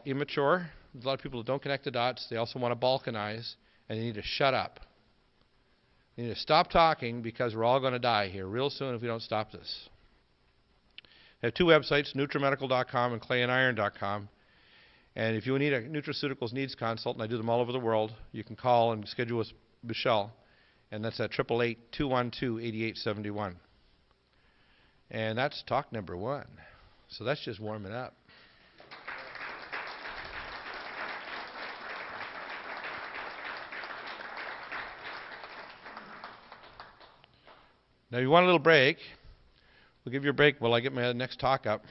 immature. There's a lot of people who don't connect the dots. They also want to balkanize, and they need to shut up. They need to stop talking because we're all going to die here real soon if we don't stop this. I have two websites, NutriMedical.com and ClayandIron.com. And if you need a nutraceuticals needs consult, and I do them all over the world, you can call and schedule with Michelle. And that's at 888-212-8871. And that's talk number 1. So that's just warming up. Now, you want a little break? We'll give you a break while I get my next talk up.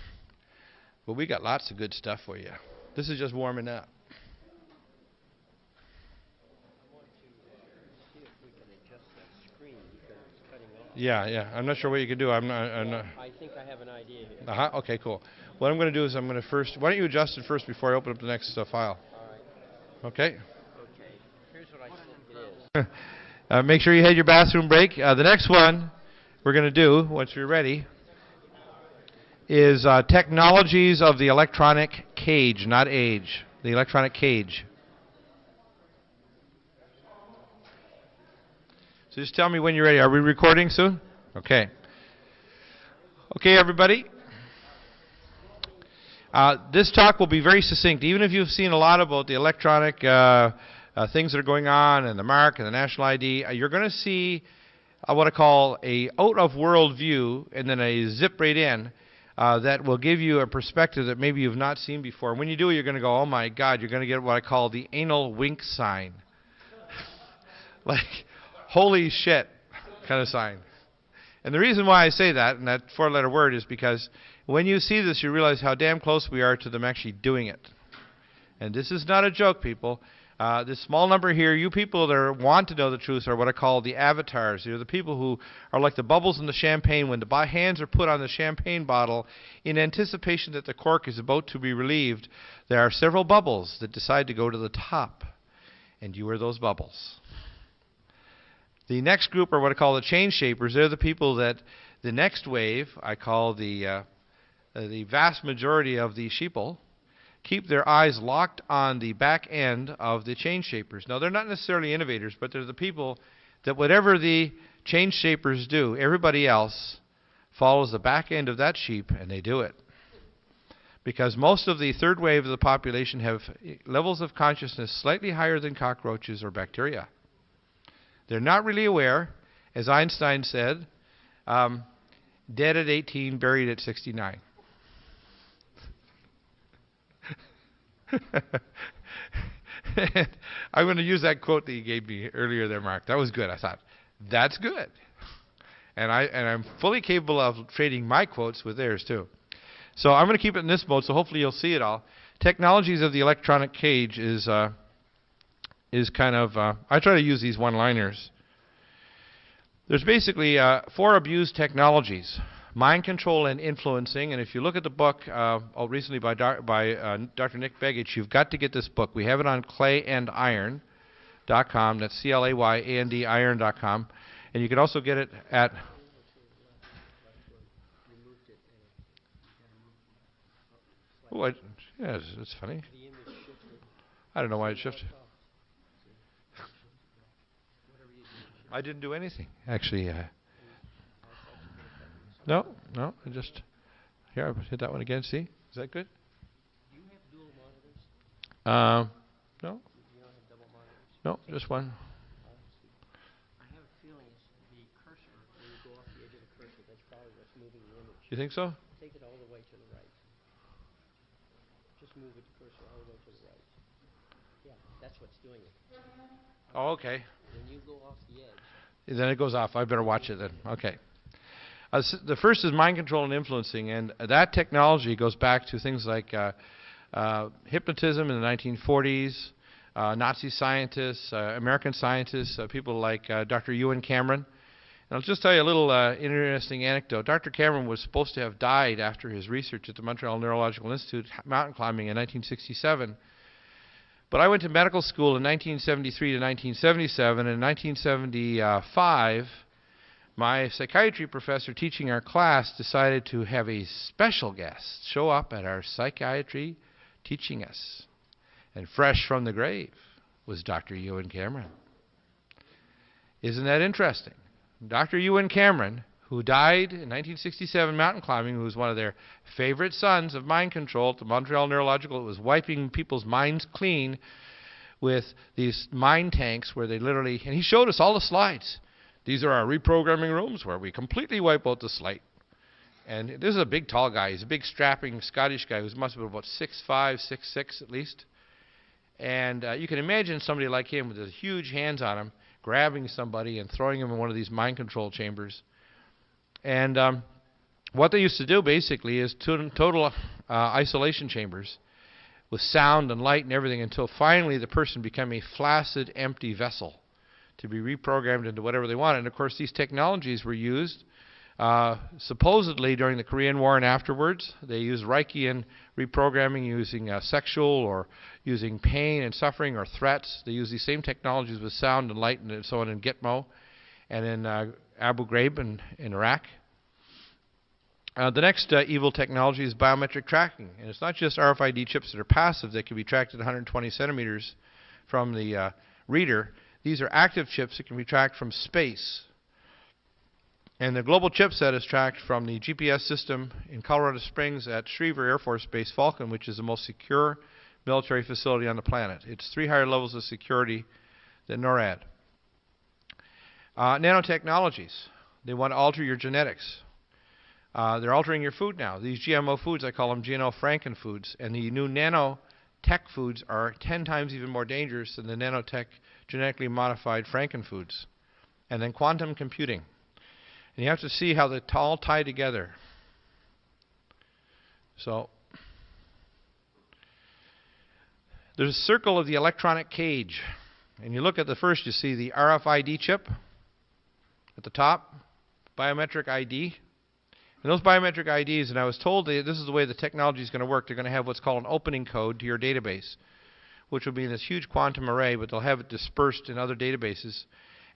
But we got lots of good stuff for you. This is just warming up. Yeah. I'm not sure what you can do. I'm not. I think I have an idea here. Okay, cool. What I'm going to do is I'm going to first. Why don't you adjust it first before I open up the next file? All right. Okay. Okay. Here's what I think it is. Make sure you had your bathroom break. The next one we're going to do, once you're ready, is technologies of the electronic cage, not age. The electronic cage. So just tell me when you're ready. Are we recording soon? Okay. Okay, everybody. This talk will be very succinct. Even if you've seen a lot about the electronic things that are going on and the mark and the national ID, you're going to see what I call a out-of-world view and then a zip right in that will give you a perspective that maybe you've not seen before. When you do, you're going to go, oh my God, you're going to get what I call the anal wink sign. Like, holy shit kind of sign. And the reason why I say that, and that four-letter word, is because when you see this, you realize how damn close we are to them actually doing it. And this is not a joke, people. This small number here, you people that want to know the truth are what I call the avatars. They're the people who are like the bubbles in the champagne when the hands are put on the champagne bottle in anticipation that the cork is about to be relieved. There are several bubbles that decide to go to the top, and you are those bubbles. The next group are what I call the change shapers. They're the people that the next wave, I call the vast majority of the sheeple, keep their eyes locked on the back end of the change shapers. Now, they're not necessarily innovators, but they're the people that whatever the change shapers do, everybody else follows the back end of that sheep, and they do it. Because most of the third wave of the population have levels of consciousness slightly higher than cockroaches or bacteria. They're not really aware, as Einstein said, dead at 18, buried at 69. I'm going to use that quote that you gave me earlier there, Mark. That was good. I thought, that's good. And I'm fully capable of trading my quotes with theirs, too. So I'm going to keep it in this mode, so hopefully you'll see it all. Technologies of the electronic cage is kind of, I try to use these one-liners. There's basically 4 abused technologies: mind control and influencing. And if you look at the book recently by Dr. Nick Begich, you've got to get this book. We have it on clayandIron.com. That's CLAYAND iron.com. And you can also get it at... Oh, yeah, it's funny. I don't know why it shifted. I didn't do anything, actually. No, I just... Here, I'll hit that one again, see? Is that good? Do you have dual monitors? No. You don't have double monitors? No, just one. I have a feeling it's the cursor. When you go off the edge of the cursor, that's probably what's moving the image. You think so? Take it all the way to the right. Just move the cursor all the way to the right. Yeah, that's what's doing it. Oh, okay. When you go off the edge... Then it goes off. I better watch it then. Okay. The first is mind control and influencing, and that technology goes back to things like hypnotism in the 1940s, Nazi scientists, American scientists, people like Dr. Ewan Cameron. And I'll just tell you a little interesting anecdote. Dr. Cameron was supposed to have died after his research at the Montreal Neurological Institute mountain climbing in 1967. But I went to medical school in 1973 to 1977. In 1975, my psychiatry professor teaching our class decided to have a special guest show up at our psychiatry teaching us. And fresh from the grave was Dr. Ewan Cameron. Isn't that interesting? Dr. Ewan Cameron, who died in 1967 mountain climbing, who was one of their favorite sons of mind control at the Montreal Neurological. It was wiping people's minds clean with these mind tanks where they literally, and he showed us all the slides. These are our reprogramming rooms where we completely wipe out the slate. And this is a big, tall guy. He's a big, strapping Scottish guy who must have been about 6'5", 6'6" at least. And you can imagine somebody like him with his huge hands on him, grabbing somebody and throwing him in one of these mind control chambers. And what they used to do basically is total isolation chambers with sound and light and everything until finally the person became a flaccid, empty vessel to be reprogrammed into whatever they wanted. And of course these technologies were used supposedly during the Korean War and afterwards. They used Reichian reprogramming using sexual or using pain and suffering or threats. They used these same technologies with sound and light and so on in Gitmo and in Abu Ghraib in Iraq. The next evil technology is biometric tracking. And it's not just RFID chips that are passive that can be tracked at 120 centimeters from the reader. These are active chips that can be tracked from space. And the global chipset is tracked from the GPS system in Colorado Springs at Schriever Air Force Base Falcon, which is the most secure military facility on the planet. It's 3 higher levels of security than NORAD. Nanotechnologies. They want to alter your genetics. They're altering your food now. These GMO foods, I call them GMO Frankenfoods. And the new nanotech foods are 10 times even more dangerous than the nanotech genetically modified Frankenfoods. And then quantum computing. And you have to see how they all tie together. So there's a circle of the electronic cage. And you look at the first, you see the RFID chip at the top, biometric ID. And those biometric IDs, and I was told this is the way the technology is going to work. They're going to have what's called an opening code to your database, which will be in this huge quantum array, but they'll have it dispersed in other databases.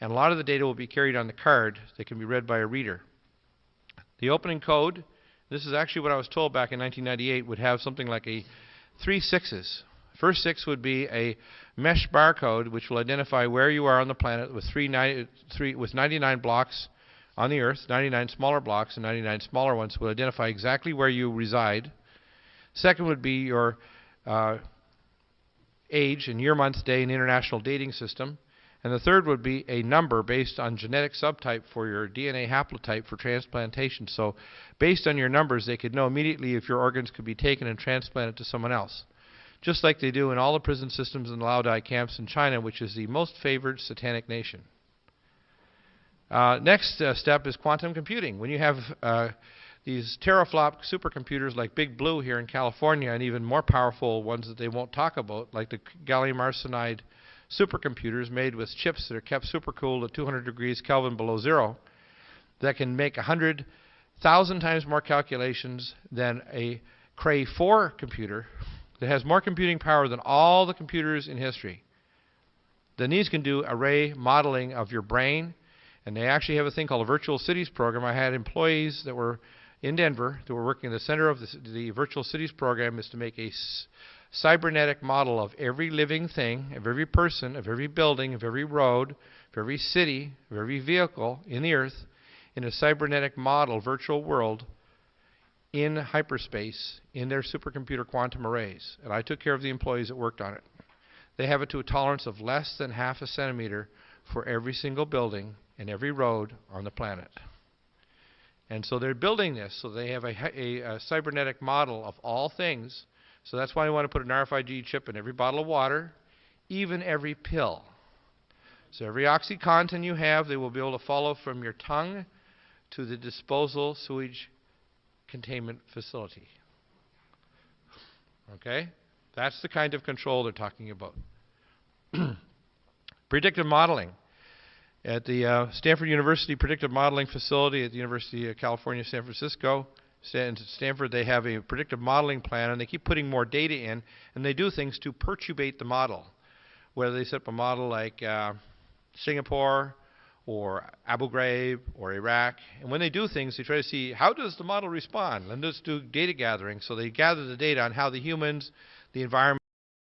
And a lot of the data will be carried on the card that can be read by a reader. The opening code, this is actually what I was told back in 1998, would have something like 3 sixes. First 6 would be a mesh barcode, which will identify where you are on the planet with 99 blocks on the Earth, 99 smaller blocks and 99 smaller ones will identify exactly where you reside. Second would be your age and year, month, day, and international dating system. And the third would be a number based on genetic subtype for your DNA haplotype for transplantation. So based on your numbers, they could know immediately if your organs could be taken and transplanted to someone else. Just like they do in all the prison systems and Laodai camps in China, which is the most favored satanic nation. Next step is quantum computing. When you have these teraflop supercomputers like Big Blue here in California, and even more powerful ones that they won't talk about, like the gallium arsenide supercomputers made with chips that are kept supercooled at 200 degrees Kelvin below zero, that can make 100,000 times more calculations than a Cray 4 computer that has more computing power than all the computers in history. Then these can do array modeling of your brain, and they actually have a thing called a virtual cities program. I had employees that were in Denver that were working in the center of the virtual cities program is to make a cybernetic model of every living thing, of every person, of every building, of every road, of every city, of every vehicle in the earth in a cybernetic model, virtual world, in hyperspace, in their supercomputer quantum arrays. And I took care of the employees that worked on it. They have it to a tolerance of less than half a centimeter for every single building and every road on the planet. And so they're building this, so they have a cybernetic model of all things. So that's why we want to put an RFID chip in every bottle of water, even every pill. So every OxyContin you have, they will be able to follow from your tongue to the disposal sewage containment facility. Okay? That's the kind of control they're talking about. Predictive modeling. At the Stanford University Predictive Modeling Facility at the University of California, San Francisco, Stanford, they have a predictive modeling plan, and they keep putting more data in, and they do things to perturbate the model. Whether they set up a model like Singapore or Abu Ghraib or Iraq, and when they do things, they try to see how does the model respond, and let's do data gathering. So they gather the data on how the humans, the environment